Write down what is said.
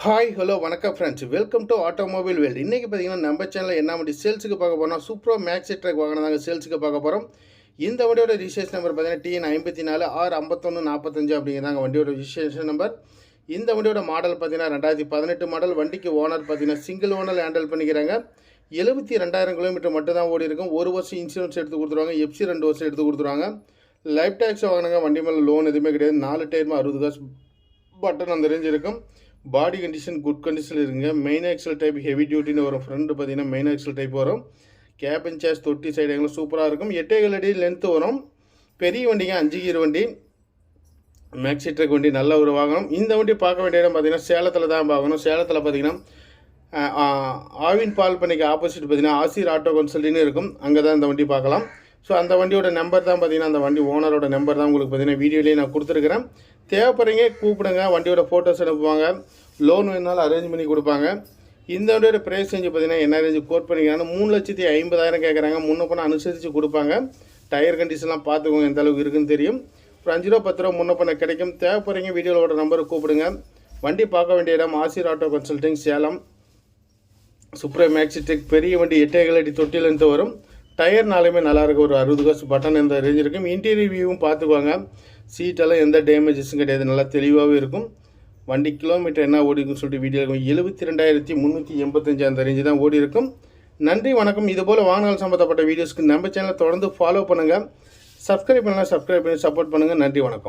Hi hello வணக்கம் friends, welcome to automobile world. இன்றைக்கி பார்த்தீங்கன்னா நம்ம சேனலில் என்ன வண்டி சேல்ஸுக்கு பார்க்க போகிறோம், சூப்ரோ மேக்ஸி ட்ரக் வாங்கினா தாங்க சேல்ஸுக்கு பார்க்க போகிறோம். இந்த வண்டியோட ரிஜிஸ்ட்ரேஷன் நம்பர் பார்த்தீங்கன்னா TN54 R5145 அப்படிங்கிறாங்க வண்டியோட ரிஜிஸ்ட்ரேஷன் நம்பர். இந்த வண்டியோட மாடல் பார்த்தீங்கன்னா 2018 மாடல். வண்டிக்கு ஓனர் பார்த்தீங்கன்னா சிங்கிள் ஓனர் ஹேண்டில் பண்ணிக்கிறாங்க. 72,000 கிலோமீட்டர் மட்டும் தான் ஓடி இருக்கும். 1 வருஷம் இன்சூரன்ஸ் எடுத்து கொடுத்துருவாங்க. FC 2 வருஷம் எடுத்து கொடுத்துருவாங்க. லைஃப் டேக்ஸ் வாங்கினாங்க. வண்டி மேலே லோன் எதுவுமே கிடையாது. 4 டயருமே 60 காசு பட்டன் அந்த ரேஞ்ச் இருக்கும். பாடி கண்டிஷன் குட் கண்டிஷனில் இருக்குங்க. மெயின் ஆக்சல் டைப் ஹெவி டியூட்டின்னு வரும். ஃப்ரண்ட் பார்த்தீங்கன்னா மெயின் ஆக்சல் டைப் வரும். கேபின் சேர்ஸ் தொட்டி சைடு எல்லாம் சூப்பராக இருக்கும். 8 அடி லென்த்து வரும். பெரிய வண்டிங்க, 5 கீர் வண்டி, மேக்ஸி ட்ரக் வண்டி, நல்ல ஒரு வாகனம். இந்த வண்டி பார்க்க வேண்டிய இடம் பார்த்தீங்கன்னா சேலத்தில் தான் பார்க்கணும். சேலத்தில் பார்த்தீங்கன்னா ஆவின் பால் பண்ணிக்கு ஆப்போசிட் பார்த்தீங்கன்னா ஆசிர் ஆட்டோ கன்சல்ட்டின்னு இருக்கும். அங்கே தான் இந்த வண்டி பார்க்கலாம். ஸோ அந்த வண்டியோட நம்பர் தான் பார்த்தீங்கன்னா, அந்த வண்டி ஓனரோட நம்பர் தான் உங்களுக்கு பார்த்தீங்கன்னா வீடியோலேயே நான் கொடுத்துருக்குறேன். தேவைப்படுறீங்க கூப்பிடுங்க. வண்டியோட ஃபோட்டோஸ் அனுப்புவாங்க. லோன் வேணாலும் அரேஞ்ச் பண்ணி கொடுப்பாங்க. இந்த வண்டியோட ப்ரைஸ் ரேஞ்சு பார்த்தீங்கன்னா என்ன ரேஞ்சு கோட் பண்ணிக்கிறாங்க, 3,50,000 கேட்குறாங்க. முன்ன பண்ண அனுசரித்து கொடுப்பாங்க. டயர் கண்டிஷன்லாம் பார்த்துக்கோங்க எந்த அளவுக்கு இருக்குன்னு தெரியும். ஒரு 5 ரூபா 10 ரூபா முன்ன பண்ண கிடைக்கும். தேவைப்படுறீங்க வீடியோவோட நம்பருக்கு கூப்பிடுங்க. வண்டி பார்க்க வேண்டிய இடம் Asir auto consulting, Salem. Supro Maxi truck பெரிய வண்டி, 8 அடி தொட்டிலேருந்து வரும். டயர் நாளுமே நல்லாயிருக்கும். ஒரு 60 காசு பட்டன் இந்த ரேஞ்ச் இருக்கும். இன்டீரியர் வியூவும் பார்த்துக்குவாங்க. சீட்டெல்லாம் எந்த டேமேஜஸும் கிடையாது. நல்லா தெளிவாகவே இருக்கும். வண்டி கிலோமீட்டர் என்ன ஓடி இருக்குன்னு சொல்லிட்டு வீடியோ இருக்கும். 72,385 அந்த ரேஞ்சு தான் ஓடி இருக்கும். நன்றி, வணக்கம். இதுபோல் வாகனங்கள் சம்மந்தப்பட்ட வீடியோஸ்க்கு நம்ம சேனலை தொடர்ந்து ஃபாலோ பண்ணுங்கள். சப்ஸ்கிரைப் பண்ணலாம், சப்ஸ்கிரைப் பண்ணி சப்போர்ட் பண்ணுங்கள். நன்றி, வணக்கம்.